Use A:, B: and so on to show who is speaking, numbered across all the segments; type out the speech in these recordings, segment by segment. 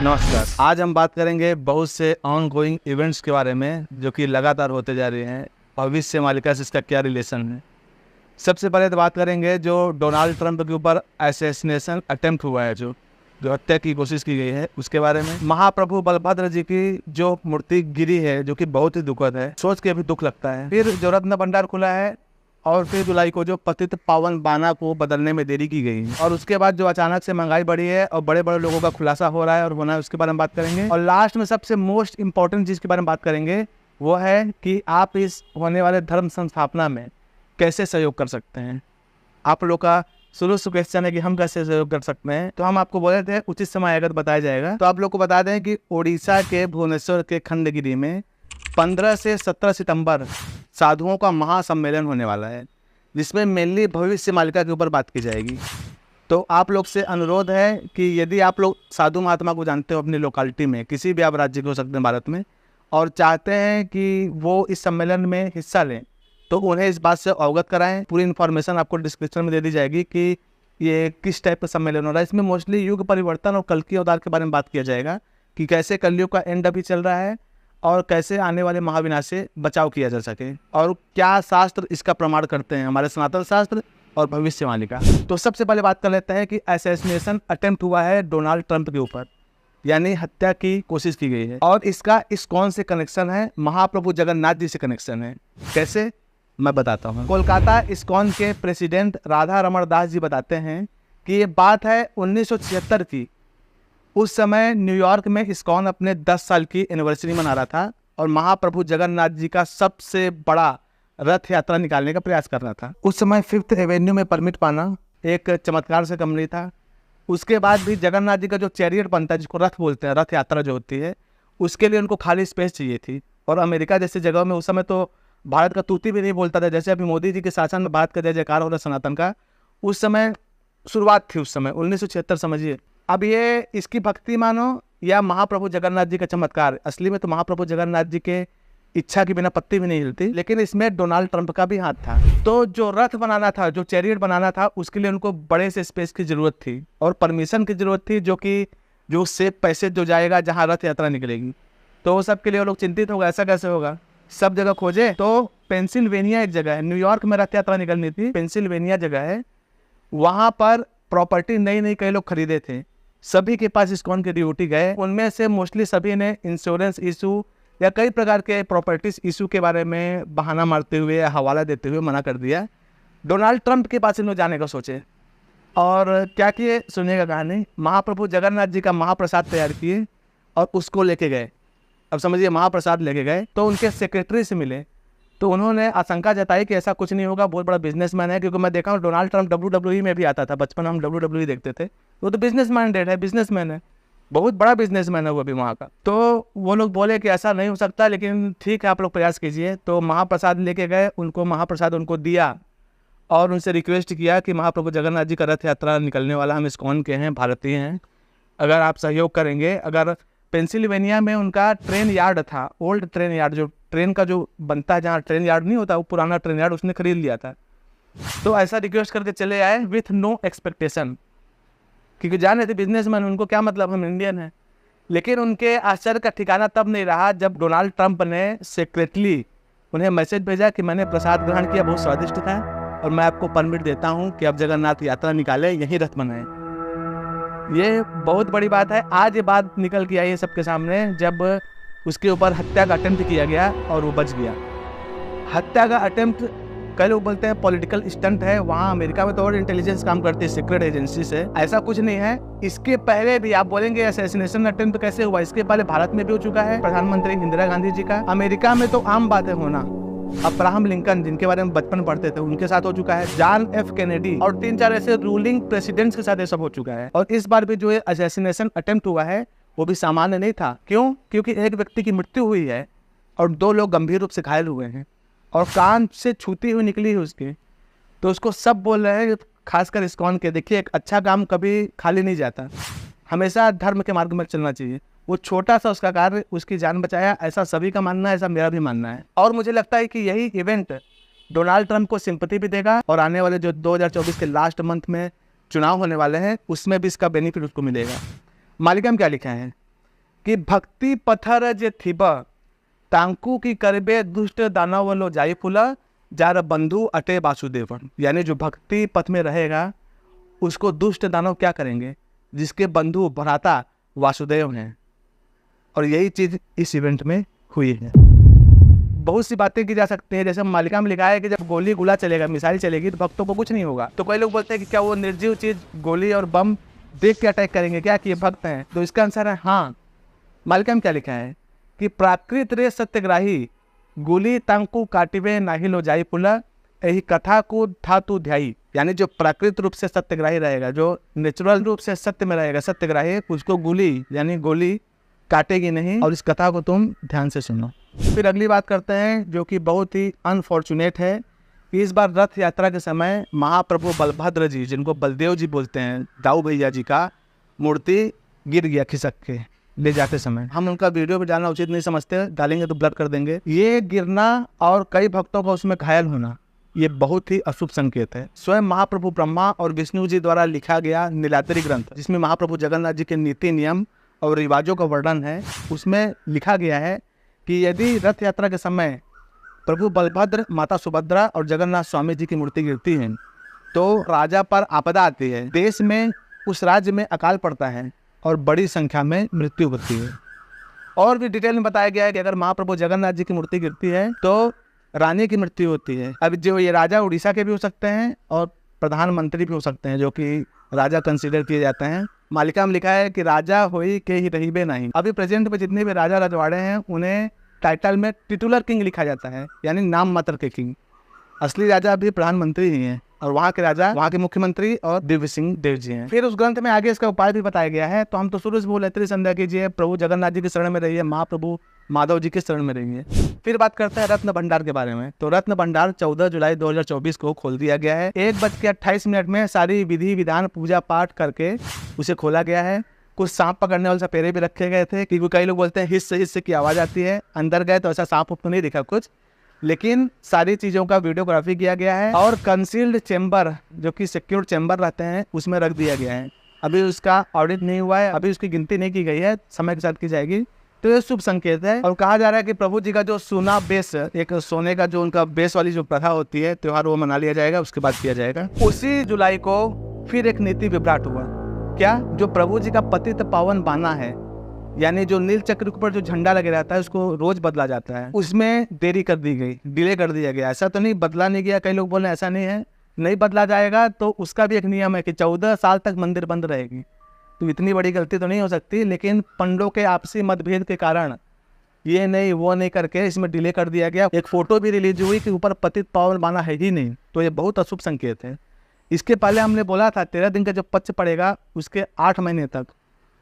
A: नमस्कार। आज हम बात करेंगे बहुत से ऑन गोइंग इवेंट्स के बारे में जो कि लगातार होते जा रहे हैं। भविष्य मालिका से इसका क्या रिलेशन है। सबसे पहले तो बात करेंगे जो डोनाल्ड ट्रंप के ऊपर असैसिनेशन अटेम्प्ट हुआ है, जो हत्या की कोशिश की गई है, उसके बारे में। महाप्रभु बलभद्र जी की जो मूर्ति गिरी है जो कि बहुत ही दुखद है, सोच के भी दुख लगता है। फिर जो रत्न भंडार खुला है और फिर जुलाई को जो पतित पावन बाना को बदलने में देरी की गई है, और उसके बाद जो अचानक से महंगाई बढ़ी है और बड़े बड़े लोगों का खुलासा हो रहा है और होना है, उसके बारे में बात करेंगे। और लास्ट में सबसे मोस्ट इंपॉर्टेंट चीज के बारे में बात करेंगे, वो है कि आप इस होने वाले धर्म संस्थापना में कैसे सहयोग कर सकते हैं। आप लोग का शुरू से क्वेश्चन है कि हम कैसे सहयोग कर सकते हैं, तो हम आपको बोले थे उचित समय अगर बताया जाएगा। तो आप लोग को बता दें कि उड़ीसा के भुवनेश्वर के खंडगिरी में 15 से 17 सितंबर साधुओं का महासम्मेलन होने वाला है, जिसमें मेनली भविष्य मालिका के ऊपर बात की जाएगी। तो आप लोग से अनुरोध है कि यदि आप लोग साधु महात्मा को जानते हो अपनी लोकेलिटी में, किसी भी आप राज्य के हो सकते हैं भारत में, और चाहते हैं कि वो इस सम्मेलन में हिस्सा लें, तो उन्हें इस बात से अवगत कराएं। पूरी इन्फॉर्मेशन आपको डिस्क्रिप्शन में दे दी जाएगी कि ये किस टाइप का सम्मेलन हो रहा है। इसमें मोस्टली युग परिवर्तन और कल्कि अवतार के बारे में बात किया जाएगा कि कैसे कलयुग का एंड अभी चल रहा है और कैसे आने वाले महाविनाश से बचाव किया जा सके, और क्या शास्त्र इसका प्रमाण करते हैं, हमारे सनातन शास्त्र और भविष्य मालिका। तो सबसे पहले बात कर लेते हैं कि असैसिनेशन अटेम्प्ट हुआ है डोनाल्ड ट्रंप के ऊपर, यानी हत्या की कोशिश की गई है, और इसका इस्कॉन से कनेक्शन है, महाप्रभु जगन्नाथ जी से कनेक्शन है। कैसे, मैं बताता हूँ। कोलकाता इस्कॉन के प्रेसिडेंट राधा रमण दास जी बताते हैं कि ये बात है 1976 की। उस समय न्यूयॉर्क में इस्कॉन अपने 10 साल की एनिवर्सरी मना रहा था और महाप्रभु जगन्नाथ जी का सबसे बड़ा रथ यात्रा निकालने का प्रयास कर रहा था। उस समय 5th एवेन्यू में परमिट पाना एक चमत्कार से कम नहीं था। उसके बाद भी जगन्नाथ जी का जो चैरियट बनता है, जिसको रथ बोलते हैं, रथ यात्रा जो होती है, उसके लिए उनको खाली स्पेस चाहिए थी। और अमेरिका जैसी जगह में उस समय तो भारत का तूती भी नहीं बोलता था। जैसे अभी मोदी जी के शासन में बात कर जयकार हो रहा सनातन का, उस समय शुरुआत थी, उस समय 1976 समझिए। अब ये इसकी भक्ति मानो या महाप्रभु जगन्नाथ जी का चमत्कार, असली में तो महाप्रभु जगन्नाथ जी के इच्छा के बिना पत्ती भी नहीं हिलती, लेकिन इसमें डोनाल्ड ट्रंप का भी हाथ था। तो जो रथ बनाना था, जो चैरियट बनाना था, उसके लिए उनको बड़े से स्पेस की जरूरत थी और परमिशन की जरूरत थी, जो सेफ पैसे जो जाएगा जहाँ रथ यात्रा निकलेगी। तो वो सब के लिए वो लोग चिंतित हो गए, ऐसा कैसे होगा। सब जगह खोजे तो पेंसिल्वेनिया एक जगह है, न्यूयॉर्क में रथ यात्रा निकलनी थी, पेंसिल्वेनिया जगह है, वहां पर प्रॉपर्टी नई कई लोग खरीदे थे, सभी के पास इस्कॉन के ड्यूटी गए। उनमें से मोस्टली सभी ने इंश्योरेंस इशू या कई प्रकार के प्रॉपर्टीज इशू के बारे में बहाना मारते हुए या हवाला देते हुए मना कर दिया। डोनाल्ड ट्रंप के पास इन लोग जाने का सोचे और क्या किए, सुनिएगा कहानी। महाप्रभु जगन्नाथ जी का महाप्रसाद तैयार किए और उसको लेके गए। अब समझिए, महाप्रसाद लेके गए तो उनके सेक्रेटरी से मिले, तो उन्होंने आशंका जताई कि ऐसा कुछ नहीं होगा, बहुत बड़ा बिजनेसमैन है। क्योंकि मैं देखा हूँ डोनाल्ड ट्रंप WWE में भी आता था, बचपन हम WWE देखते थे। वो तो बिजनेस माइंडेड है, बिजनेसमैन है, बहुत बड़ा बिजनेसमैन है वो भी वहाँ का। तो वो लोग बोले कि ऐसा नहीं हो सकता, लेकिन ठीक है आप लोग प्रयास कीजिए। तो महाप्रसाद लेके गए, उनको महाप्रसाद उनको दिया और उनसे रिक्वेस्ट किया कि महाप्रभु जगन्नाथ जी का रथ यात्रा निकलने वाला, हम इस्कॉन के हैं, भारतीय हैं, अगर आप सहयोग करेंगे। अगर पेंसिल्वेनिया में उनका ट्रेन यार्ड था, ओल्ड ट्रेन यार्ड, जो ट्रेन का जो बनता है, जहाँ ट्रेन यार्ड नहीं होता, वो पुराना ट्रेन यार्ड उसने खरीद लिया था। तो ऐसा रिक्वेस्ट करके चले आए विथ नो एक्सपेक्टेशन, क्योंकि जाने थे बिजनेसमैन, उनको क्या मतलब, हम इंडियन हैं। लेकिन उनके आश्चर्य का ठिकाना तब नहीं रहा जब डोनाल्ड ट्रंप ने सेक्रेटली उन्हें मैसेज भेजा कि मैंने प्रसाद ग्रहण किया, बहुत स्वादिष्ट था, और मैं आपको परमिट देता हूँ कि आप जगन्नाथ यात्रा निकाले, यही रथ बनाए। ये बहुत बड़ी बात है। आज ये बात निकल के आई है सबके सामने, जब उसके ऊपर हत्या का अटेम्प्ट किया गया और वो बच गया। हत्या का अटेम्प्ट कई लोग बोलते हैं पॉलिटिकल स्टंट है, वहाँ अमेरिका में तो और इंटेलिजेंस काम करती है, सीक्रेट एजेंसी से। ऐसा कुछ नहीं है। इसके पहले भी आप बोलेंगे असैसिनेशन अटेम्प्ट कैसे हुआ, इसके पहले भारत में भी हो चुका है, प्रधानमंत्री इंदिरा गांधी जी का। अमेरिका में तो आम बात है होना। अब्राहम लिंकन, जिनके बारे में बचपन पढ़ते थे, उनके साथ हो चुका है। जॉन एफ कैनेडी और 3-4 ऐसे रूलिंग प्रेसिडेंट्स के साथ ये सब हो चुका है। और इस बार भी जो असैसिनेशन अटेम्प्ट हुआ है वो भी सामान्य नहीं था। क्यों? क्योंकि एक व्यक्ति की मृत्यु हुई है और 2 लोग गंभीर रूप से घायल हुए हैं और कान से छूती हुई निकली है उसके। तो उसको सब बोल रहे हैं, खासकर इस्कॉन के। देखिए, एक अच्छा काम कभी खाली नहीं जाता, हमेशा धर्म के मार्ग में चलना चाहिए। वो छोटा सा उसका कार्य उसकी जान बचाया, ऐसा सभी का मानना है, ऐसा मेरा भी मानना है। और मुझे लगता है कि यही इवेंट डोनाल्ड ट्रंप को सिंपैथी भी देगा और आने वाले जो 2024 के लास्ट मंथ में चुनाव होने वाले हैं उसमें भी इसका बेनिफिट उसको मिलेगा। मालिका में क्या लिखा है, कि भक्ति पथर जे थिब तांकू की करबे दुष्ट दानव लो जाई फुला जार बंधु अटे वासुदेवन। यानी जो भक्ति पथ में रहेगा उसको दुष्ट दानव क्या करेंगे, जिसके बंधु भ्राता वासुदेव हैं। और यही चीज इस इवेंट में हुई है। बहुत सी बातें की जा सकती हैं, जैसे मालिका में लिखा है कि जब गोली गोला चलेगा, मिसाइल चलेगी तो भक्तों को कुछ नहीं होगा। तो कई लोग बोलते हैं कि क्या वो निर्जीव चीज गोली और बम देख के अटैक करेंगे क्या, कि ये भक्त हैं? तो इसका आंसर है हाँ। मालिका में क्या लिखा है कि प्राकृत रे सत्यग्राही गोली तांकु काटिवे नाही लो जाई पुला यही कथा को था तू ध्याई। यानी जो प्राकृत रूप से सत्यग्राही रहेगा, जो नेचुरल रूप से सत्य में रहेगा, सत्यग्राही, उसको गोली यानी गोली काटेगी नहीं। और इस कथा को तुम ध्यान से सुनो। फिर अगली बात करते हैं जो कि बहुत ही अनफॉर्चुनेट है कि इस बार रथ यात्रा के समय महाप्रभु बलभद्र जी, जिनको बलदेव जी बोलते हैं, दाऊ भैया जी का मूर्ति गिर गया खिसक के ले जाते समय। हम उनका वीडियो भी डालना उचित नहीं समझते, डालेंगे तो ब्लर कर देंगे। ये गिरना और कई भक्तों का उसमें घायल होना, ये बहुत ही अशुभ संकेत है। स्वयं महाप्रभु ब्रह्मा और विष्णु जी द्वारा लिखा गया नीलाद्रि ग्रंथ, जिसमें महाप्रभु जगन्नाथ जी के नीति नियम और रिवाजों का वर्णन है, उसमें लिखा गया है कि यदि रथ यात्रा के समय प्रभु बलभद्र, माता सुभद्रा और जगन्नाथ स्वामी जी की मूर्ति गिरती है तो राजा पर आपदा आती है, देश में उस राज्य में अकाल पड़ता है और बड़ी संख्या में मृत्यु होती है। और भी डिटेल में बताया गया है कि अगर महाप्रभु जगन्नाथ जी की मूर्ति गिरती है तो रानी की मृत्यु होती है। अब जो ये राजा उड़ीसा के भी हो सकते हैं और प्रधानमंत्री भी हो सकते हैं, जो कि राजा कंसीडर किए जाते हैं। मालिका में लिखा है कि राजा होई के ही रहीबे नहीं। अभी प्रेजेंट में जितने भी राजा रजवाड़े हैं उन्हें टाइटल में टिटुलर किंग लिखा जाता है, यानी नाम मात्र के किंग। असली राजा भी प्रधानमंत्री ही हैं और वहाँ के राजा, वहाँ के मुख्यमंत्री और दिव्य सिंह देव जी हैं। फिर उस ग्रंथ में आगे इसका उपाय भी बताया गया है। तो हम तो शुरू से बोले त्रिसंध्या कीजिए, प्रभु जगन्नाथ जी की शरण में रहिए, महाप्रभु माधव जी के शरण में रहिए। फिर बात करते हैं रत्न भंडार के बारे में। तो रत्न भंडार 14 जुलाई 2024 को खोल दिया गया है। 1:28 में सारी विधि विधान पूजा पाठ करके उसे खोला गया है। कुछ सांप पकड़ने वाले सपेरे भी रखे गए थे, क्योंकि कई लोग बोलते हैं हिस्से हिस्से की आवाज़ आती है। अंदर गए तो ऐसा सांप तो नहीं दिखा कुछ, लेकिन सारी चीज़ों का वीडियोग्राफी किया गया है। और कंसील्ड चेंबर, जो कि सिक्योर्ड चेंबर रहते हैं, उसमें रख दिया गया है। अभी उसका ऑडिट नहीं हुआ है, अभी उसकी गिनती नहीं की गई है, समय के साथ की जाएगी। तो ये शुभ संकेत है। और कहा जा रहा है कि प्रभु जी का जो सोना बेस, एक सोने का जो उनका बेस वाली जो प्रथा होती है, त्योहार, वो मना लिया जाएगा, उसके बाद किया जाएगा। उसी जुलाई को फिर एक नीति विभ्राट हुआ। क्या? जो प्रभु जी का पतित पावन बाना है, यानी जो नील चक्र के ऊपर जो झंडा लगे रहता है, उसको रोज बदला जाता है, उसमें देरी कर दी गई, डिले कर दिया गया। ऐसा तो नहीं बदला नहीं गया, कई लोग बोल रहे हैं ऐसा नहीं है, नहीं बदला जाएगा। तो उसका भी एक नियम है कि 14 साल तक मंदिर बंद रहेगी। तो इतनी बड़ी गलती तो नहीं हो सकती, लेकिन पंडों के आपसी मतभेद के कारण ये नहीं वो नहीं करके इसमें डिले कर दिया गया। एक फोटो भी रिलीज हुई कि ऊपर पतित पावन बाना है ही नहीं, तो ये बहुत अशुभ संकेत है। इसके पहले हमने बोला था 13 दिन का जब पक्ष पड़ेगा उसके 8 महीने तक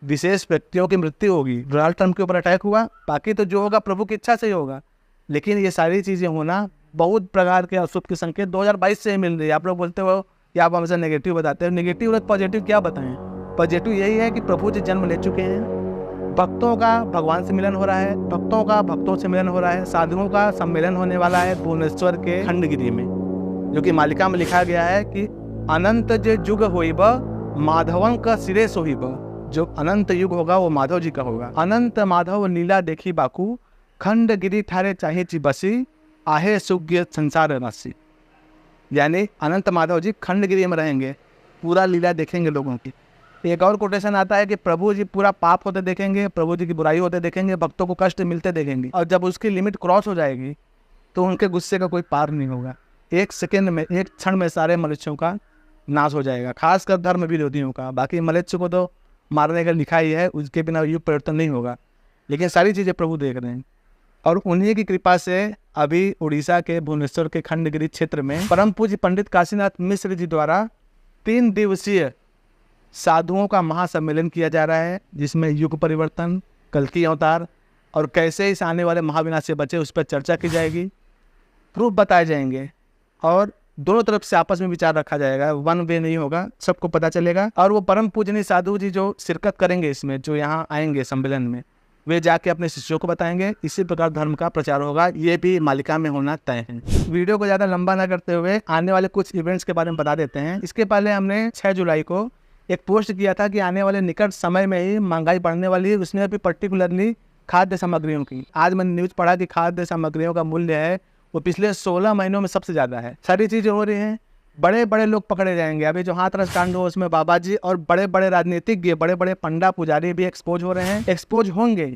A: विशेष व्यक्तियों की मृत्यु होगी। डोनाल्ड ट्रंप के ऊपर अटैक हुआ, बाकी तो जो होगा प्रभु की इच्छा से ही होगा। लेकिन ये सारी चीज़ें होना बहुत प्रकार के अशुभ के संकेत 2022 से ही मिल रही है। आप लोग बोलते हो कि आप हमेशा नेगेटिव बताते हो, नेगेटिव और पॉजिटिव क्या बताएं? पॉजिटिव यही है कि प्रभु जी जन्म ले चुके हैं, भक्तों का भगवान से मिलन हो रहा है, भक्तों का भक्तों से मिलन हो रहा है, साधुओं का सम्मेलन होने वाला है भुवनेश्वर के खंडगिरी में, जो कि मालिका में लिखा गया है कि अनंत जे युग होइब माधवन का सिरे सोहिब। जो अनंत युग होगा वो माधव जी का होगा। अनंत माधव लीला देखी बाकू खंडगिरी ठारे चाहे ची बसी आहे सुग्य संसार राशि। यानी अनंत माधव जी खंडगिरी में रहेंगे, पूरा लीला देखेंगे लोगों की। एक और कोटेशन आता है कि प्रभु जी पूरा पाप होते देखेंगे, प्रभु जी की बुराई होते देखेंगे, भक्तों को कष्ट मिलते देखेंगे, और जब उसकी लिमिट क्रॉस हो जाएगी तो उनके गुस्से का कोई पार नहीं होगा। एक सेकेंड में, एक क्षण में सारे मनुष्यों का नाश हो जाएगा, खासकर धर्म विरोधियों का। बाकी मनुष्य को तो मारने का लिखा ही है, उसके बिना युग परिवर्तन नहीं होगा। लेकिन सारी चीज़ें प्रभु देख रहे हैं, और उन्हीं की कृपा से अभी उड़ीसा के भुवनेश्वर के खंडगिरी क्षेत्र में परम पूज्य पंडित काशीनाथ मिश्र जी द्वारा 3 दिवसीय साधुओं का महासम्मेलन किया जा रहा है, जिसमें युग परिवर्तन, कल्कि अवतार और कैसे इस आने वाले महाविनाश से बचे उस पर चर्चा की जाएगी, प्रूफ बताए जाएंगे, और दोनों तरफ से आपस में विचार रखा जाएगा। वन वे नहीं होगा, सबको पता चलेगा। और वो परम पूजनीय साधु जी जो शिरकत करेंगे इसमें, जो यहाँ आएंगे सम्मेलन में, वे जाके अपने शिष्यों को बताएंगे। इसी प्रकार धर्म का प्रचार होगा, ये भी मालिका में होना तय है। वीडियो को ज़्यादा लंबा ना करते हुए आने वाले कुछ इवेंट्स के बारे में बता देते हैं। इसके पहले हमने 6 जुलाई को एक पोस्ट किया था कि आने वाले निकट समय में ही महंगाई बढ़ने वाली है, उसमें भी पर्टिकुलरली खाद्य सामग्रियों की। आज मैंने न्यूज़ पढ़ा कि खाद्य सामग्रियों का मूल्य है वो पिछले 16 महीनों में सबसे ज़्यादा है। सारी चीज़ें हो रही हैं, बड़े बड़े लोग पकड़े जाएंगे। अभी जो हाथरस कांड हो उसमें बाबा जी और बड़े बड़े राजनीतिज्ञ, बड़े बड़े पंडा पुजारी भी एक्सपोज हो रहे हैं, एक्सपोज होंगे,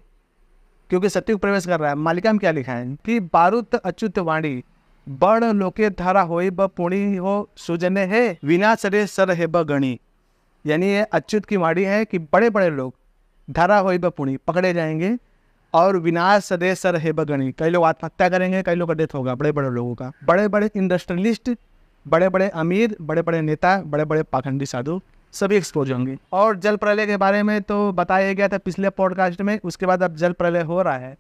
A: क्योंकि सत्युग प्रवेश कर रहा है। मालिका में क्या लिखा है कि बारूद अच्युत वाणी बड़ लोके धारा होई ब पुणी हो सुजने है विनाश रे सर है ब गणी। यानी ये अच्युत की वाणी है कि बड़े बड़े लोग धारा होई ब पुणी पकड़े जाएंगे और विनाश रे सर है ब गणी। कई लोग आत्महत्या करेंगे, कई लोग का डेथ होगा, बड़े बड़े लोगों का। बड़े बड़े इंडस्ट्रियलिस्ट, बड़े बड़े अमीर, बड़े बड़े नेता, बड़े बड़े पाखंडी साधु सभी एक्सपोज होंगे। और जल प्रलय के बारे में तो बताया गया था पिछले पॉडकास्ट में, उसके बाद अब जल प्रलय हो रहा है।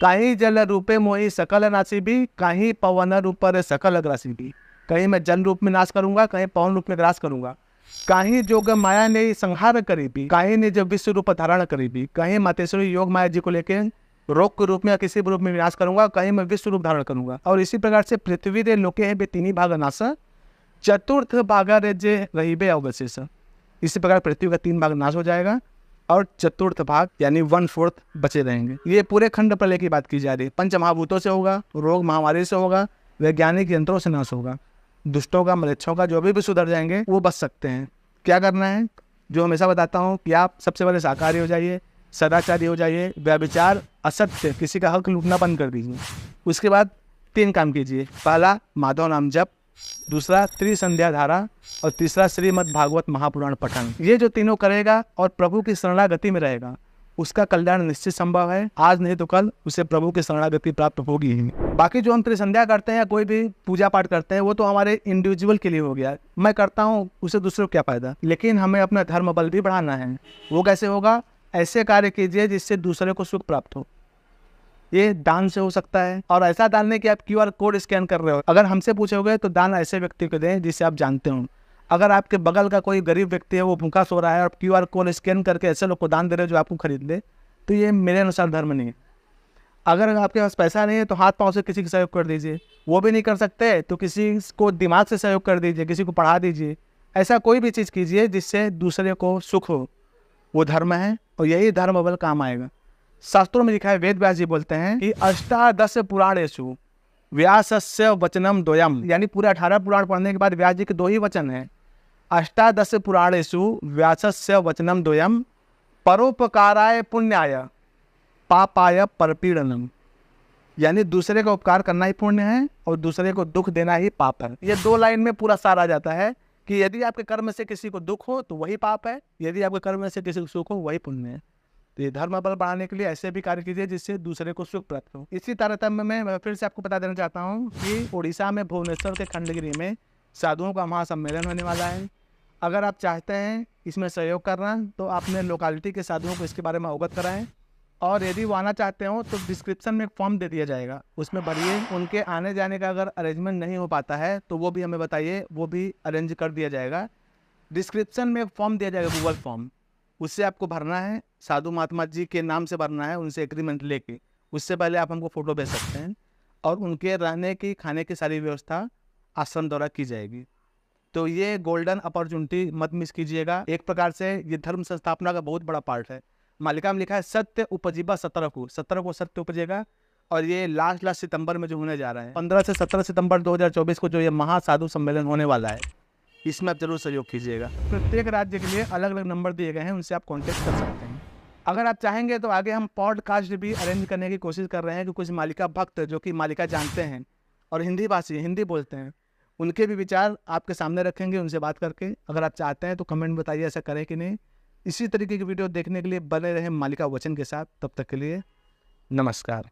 A: कहीं जल रूपे मोही सकल नासी भी, कहीं पवन रूप रे सकल ग्रासी भी। कहीं मैं जल रूप में नाश करूंगा, कहीं पवन रूप में ग्रास करूंगा। कहीं जोग माया ने संहार करी भी, कहीं ने जब विश्व रूप धारण करी भी। कहीं मातेश्वरी योग माया जी को लेके रोग के रूप में या किसी भी रूप में विनाश करूंगा, कहीं मैं विश्व रूप धारण करूंगा। और इसी प्रकार से पृथ्वी रे लोके है बे तीनी भाग नाश, चतुर्थ भागा रे जे रहीबे अवशेष। इसी प्रकार पृथ्वी का 3 भाग नाश हो जाएगा और चतुर्थ भाग यानी 1/4 बचे रहेंगे। ये पूरे खंड प्रलय की बात की जा रही है। पंच महाभूतों से होगा, रोग महामारी से होगा, वैज्ञानिक यंत्रों से नाश होगा। दुष्टों का, मलेच्छों का जो भी सुधर जाएंगे वो बच सकते हैं। क्या करना है, जो हमेशा बताता हूँ कि आप सबसे पहले शाकाहारी हो जाइए, सदाचारी हो जाइए, व्यभिचार, असत्य, किसी का हक लूटना बंद कर दीजिए। उसके बाद 3 काम कीजिए। पहला माधव नाम जप, दूसरा त्रिसंध्या धारा और तीसरा श्रीमद् भागवत महापुराण पठन। ये जो तीनों करेगा और प्रभु की शरणागति में रहेगा, उसका कल्याण निश्चित संभव है। आज नहीं तो कल उसे प्रभु की शरणागति प्राप्त होगी ही। बाकी जो हम त्रिसंध्या करते हैं या कोई भी पूजा पाठ करते हैं वो तो हमारे इंडिविजुअल के लिए हो गया। मैं करता हूँ, उसे दूसरों को क्या फायदा। लेकिन हमें अपना धर्म बल भी बढ़ाना है। वो कैसे होगा, ऐसे कार्य कीजिए जिससे दूसरे को सुख प्राप्त हो। ये दान से हो सकता है, और ऐसा दान नहीं कि आप QR कोड स्कैन कर रहे हो। अगर हमसे पूछोगे तो दान ऐसे व्यक्ति को दें जिससे आप जानते हो। अगर आपके बगल का कोई गरीब व्यक्ति है, वो भूखा सो रहा है और QR कोड स्कैन करके ऐसे लोग को दान दे रहे हो जो आपको खरीद ले, तो ये मेरे अनुसार धर्म नहीं है। अगर आपके पास पैसा नहीं है तो हाथ पाँव से किसी को सहयोग कर दीजिए। वो भी नहीं कर सकते तो किसी को दिमाग से सहयोग कर दीजिए, किसी को पढ़ा दीजिए। ऐसा कोई भी चीज़ कीजिए जिससे दूसरे को सुख हो, वो धर्म है और यही धर्म बल काम आएगा। शास्त्रों में लिखा है, वेद व्यास जी बोलते हैं कि 18 पुराणेषु व्यासस्य वचनम द्वयम। यानी पूरे 18 पुराण पढ़ने के बाद व्यास जी के 2 ही वचन हैं। 18 पुराणेषु व्यासस्य वचनम द्वयम परोपकाराय पुण्याय पापाय परपीड़नम। यानी दूसरे का उपकार करना ही पुण्य है और दूसरे को दुख देना ही पाप है। ये 2 लाइन में पूरा सार आ जाता है कि यदि आपके कर्म से किसी को दुख हो तो वही पाप है, यदि आपके कर्म से किसी को सुख हो वही पुण्य है। तो ये धर्म बल बढ़ाने के लिए ऐसे भी कार्य कीजिए जिससे दूसरे को सुख प्राप्त हो। इसी तारतम्य में मैं फिर से आपको बता देना चाहता हूँ कि उड़ीसा में भुवनेश्वर के खंडगिरी में साधुओं का महासम्मेलन होने वाला है। अगर आप चाहते हैं इसमें सहयोग करना तो अपने लोकेलिटी के साधुओं को इसके बारे में अवगत कराएं। और यदि वो आना चाहते हो तो डिस्क्रिप्शन में एक फॉर्म दे दिया जाएगा, उसमें भरिए। उनके आने जाने का अगर अरेंजमेंट नहीं हो पाता है तो वो भी हमें बताइए, वो भी अरेंज कर दिया जाएगा। डिस्क्रिप्शन में एक फॉर्म दिया जाएगा, गूगल फॉर्म, उससे आपको भरना है। साधु महात्मा जी के नाम से भरना है, उनसे एग्रीमेंट लेके। उससे पहले आप हमको फ़ोटो भेज सकते हैं और उनके रहने की, खाने की सारी व्यवस्था आश्रम द्वारा की जाएगी। तो ये गोल्डन अपॉर्चुनिटी मत मिस कीजिएगा। एक प्रकार से ये धर्म संस्थापना का बहुत बड़ा पार्ट है। मालिका में लिखा है सत्य उपजीवा 17 को सत्य उपजेगा। और ये लास्ट सितंबर में जो होने जा रहा है, 15 से 17 सितंबर 2024 को जो ये महासाधु सम्मेलन होने वाला है, इसमें आप जरूर सहयोग कीजिएगा। प्रत्येक राज्य के लिए अलग अलग नंबर दिए गए हैं, उनसे आप कांटेक्ट कर सकते हैं। अगर आप चाहेंगे तो आगे हम पॉडकास्ट भी अरेंज करने की कोशिश कर रहे हैं कि कुछ मालिका भक्त जो कि मालिका जानते हैं और हिंदी भाषी, हिंदी बोलते हैं, उनके भी विचार आपके सामने रखेंगे, उनसे बात करके। अगर आप चाहते हैं तो कमेंट बताइए ऐसा करें कि नहीं। इसी तरीके की वीडियो देखने के लिए बने रहें मालिका वचन के साथ। तब तक के लिए नमस्कार।